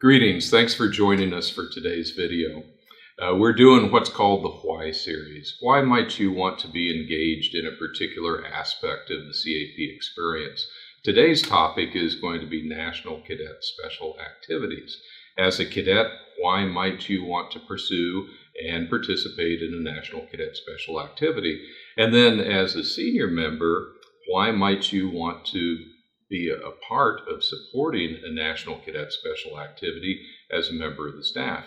Greetings. Thanks for joining us for today's video. We're doing what's called the Why series. Why might you want to be engaged in a particular aspect of the CAP experience? Today's topic is going to be National Cadet Special Activities. As a cadet, why might you want to pursue and participate in a National Cadet Special Activity? And then as a senior member, why might you want to be a part of supporting a National Cadet Special Activity as a member of the staff?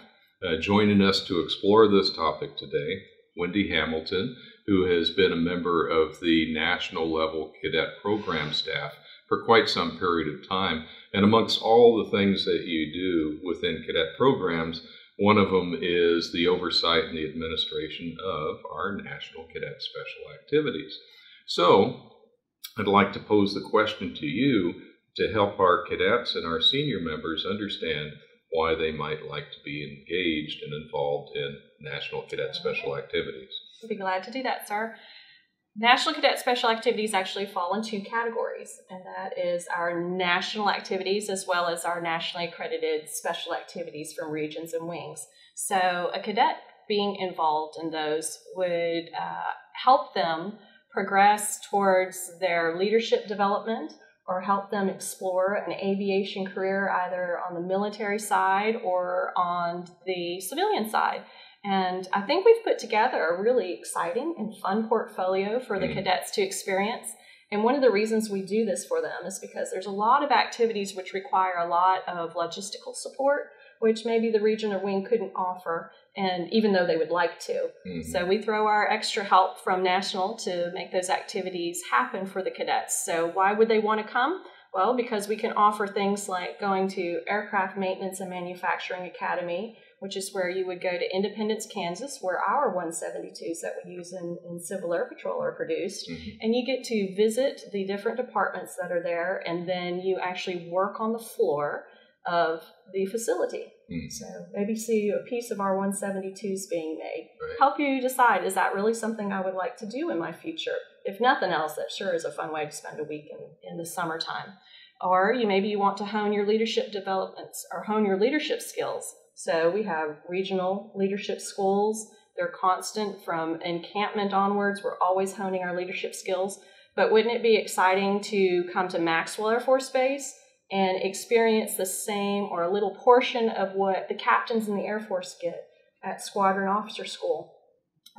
Joining us to explore this topic today, Wendy Hamilton, who has been a member of the national level cadet program staff for quite some period of time. And amongst all the things that you do within cadet programs, one of them is the oversight and the administration of our National Cadet Special Activities. So I'd like to pose the question to you to help our cadets and our senior members understand why they might like to be engaged and involved in National Cadet Special Activities. I'd be glad to do that, sir. National Cadet Special Activities actually fall in two categories, and that is our national activities as well as our nationally accredited special activities from regions and wings. So a cadet being involved in those would help them progress towards their leadership development or help them explore an aviation career either on the military side or on the civilian side. And I think we've put together a really exciting and fun portfolio for the cadets to experience. And one of the reasons we do this for them is because there's a lot of activities which require a lot of logistical support, which maybe the region or wing couldn't offer, and even though they would like to. So we throw our extra help from National to make those activities happen for the cadets. So why would they want to come? Well, because we can offer things like going to Aircraft Maintenance and Manufacturing Academy, which is where you would go to Independence, Kansas, where our 172s that we use in Civil Air Patrol are produced. And you get to visit the different departments that are there, and then you actually work on the floor of the facility. So maybe see a piece of our 172s being made. Help you decide, is that really something I would like to do in my future? If nothing else, that sure is a fun way to spend a week in the summertime. Or maybe you want to hone your leadership developments or hone your leadership skills. So we have regional leadership schools. They're constant from encampment onwards. We're always honing our leadership skills. But wouldn't it be exciting to come to Maxwell Air Force Base and experience the same or a little portion of what the captains in the Air Force get at Squadron Officer School?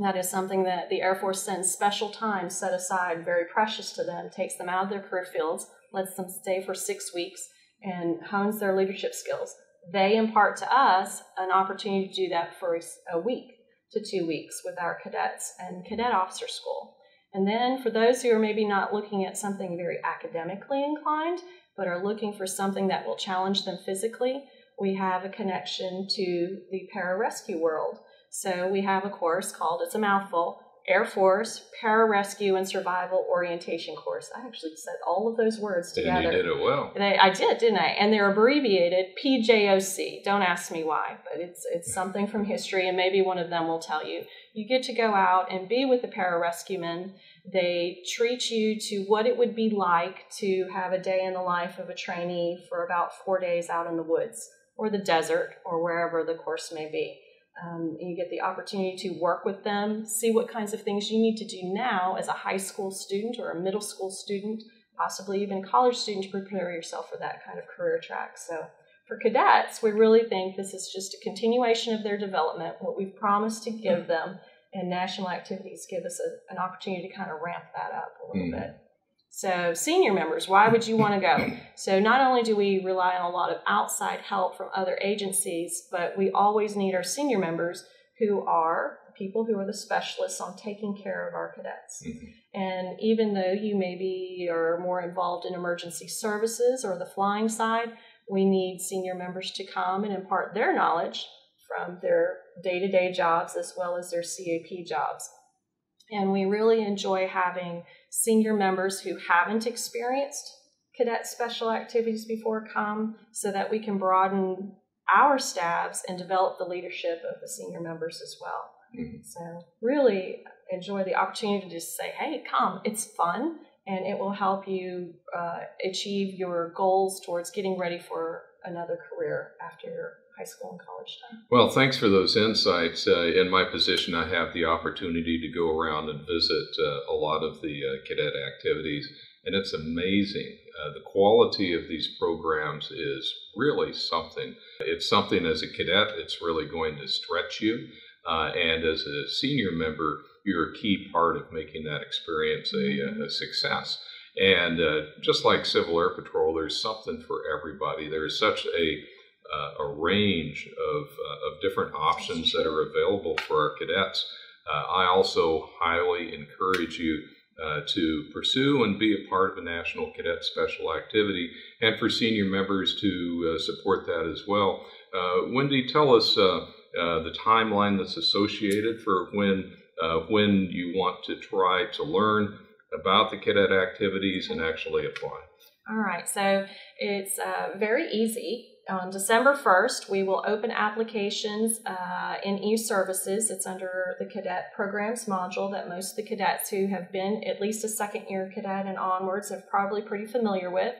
That is something that the Air Force sends special time set aside, very precious to them, takes them out of their career fields, lets them stay for 6 weeks, and hones their leadership skills. They impart to us an opportunity to do that for a week to 2 weeks with our cadets and Cadet Officer School. And then for those who are maybe not looking at something very academically inclined, but are looking for something that will challenge them physically, we have a connection to the pararescue world. So we have a course called, it's a mouthful, Air Force Pararescue and Survival Orientation Course. I actually said all of those words together. And you did it well. I did, didn't I? And they're abbreviated PJOC. Don't ask me why, but it's something from history, and maybe one of them will tell you. You get to go out and be with the pararescuemen. They treat you to what it would be like to have a day in the life of a trainee for about 4 days out in the woods or the desert or wherever the course may be. You get the opportunity to work with them, see what kinds of things you need to do now as a high school student or a middle school student, possibly even college student, to prepare yourself for that kind of career track. So for cadets, we really think this is just a continuation of their development, what we've promised to give them, and national activities give us an opportunity to kind of ramp that up a little bit. So senior members, why would you want to go? So not only do we rely on a lot of outside help from other agencies, but we always need our senior members who are people who are the specialists on taking care of our cadets. And even though you maybe are more involved in emergency services or the flying side, we need senior members to come and impart their knowledge from their day-to-day jobs as well as their CAP jobs. And we really enjoy having senior members who haven't experienced cadet special activities before come so that we can broaden our staffs and develop the leadership of the senior members as well. So really enjoy the opportunity to just say, hey, come, it's fun, and it will help you achieve your goals towards getting ready for another career after your high school and college time. Well, thanks for those insights. In my position, I have the opportunity to go around and visit a lot of the cadet activities, and it's amazing. The quality of these programs is really something. It's something as a cadet, it's really going to stretch you. And as a senior member, you're a key part of making that experience a success. And just like Civil Air Patrol, there's something for everybody. There's such a range of different options that are available for our cadets. I also highly encourage you to pursue and be a part of a National Cadet Special Activity, and for senior members to support that as well. Wendy, tell us the timeline that's associated for when you want to try to learn about the cadet activities and actually apply. All right, so it's very easy. On December 1st, we will open applications in e-services. It's under the cadet programs module that most of the cadets who have been at least a second-year cadet and onwards are probably pretty familiar with.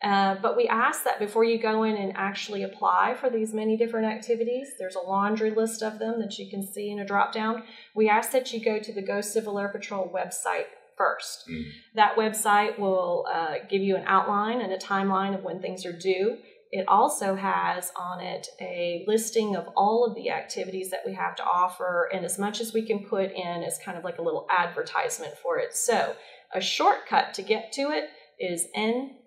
But we ask that before you go in and actually apply for these many different activities, there's a laundry list of them that you can see in a drop-down. We ask that you go to the Go Civil Air Patrol website first. That website will give you an outline and a timeline of when things are due. It also has on it a listing of all of the activities that we have to offer, and as much as we can put in as kind of like a little advertisement for it. So a shortcut to get to it is ncsas.com.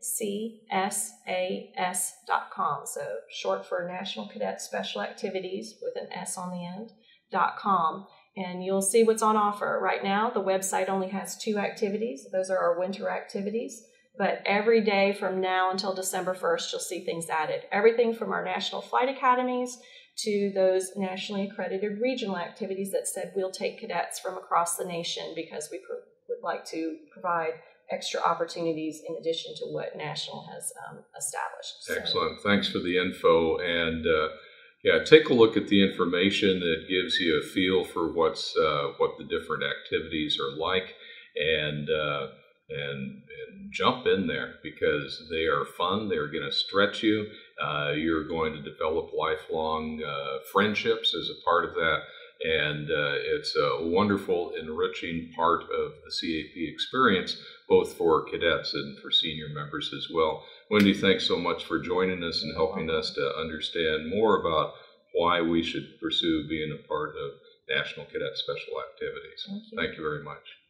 So short for National Cadet Special Activities with an S on the end, .com. And you'll see what's on offer. Right now, the website only has 2 activities. Those are our winter activities. But every day from now until December 1st, you'll see things added. Everything from our national flight academies to those nationally accredited regional activities that said we'll take cadets from across the nation because we would like to provide extra opportunities in addition to what National has established. Excellent. Thanks for the info. And yeah, take a look at the information. It gives you a feel for what the different activities are like, and jump in there because they are fun. They're going to stretch you. You're going to develop lifelong friendships as a part of that. And it's a wonderful, enriching part of the CAP experience, both for cadets and for senior members as well. Wendy, thanks so much for joining us and helping us to understand more about why we should pursue being a part of National Cadet Special Activities. Thank you. Thank you very much.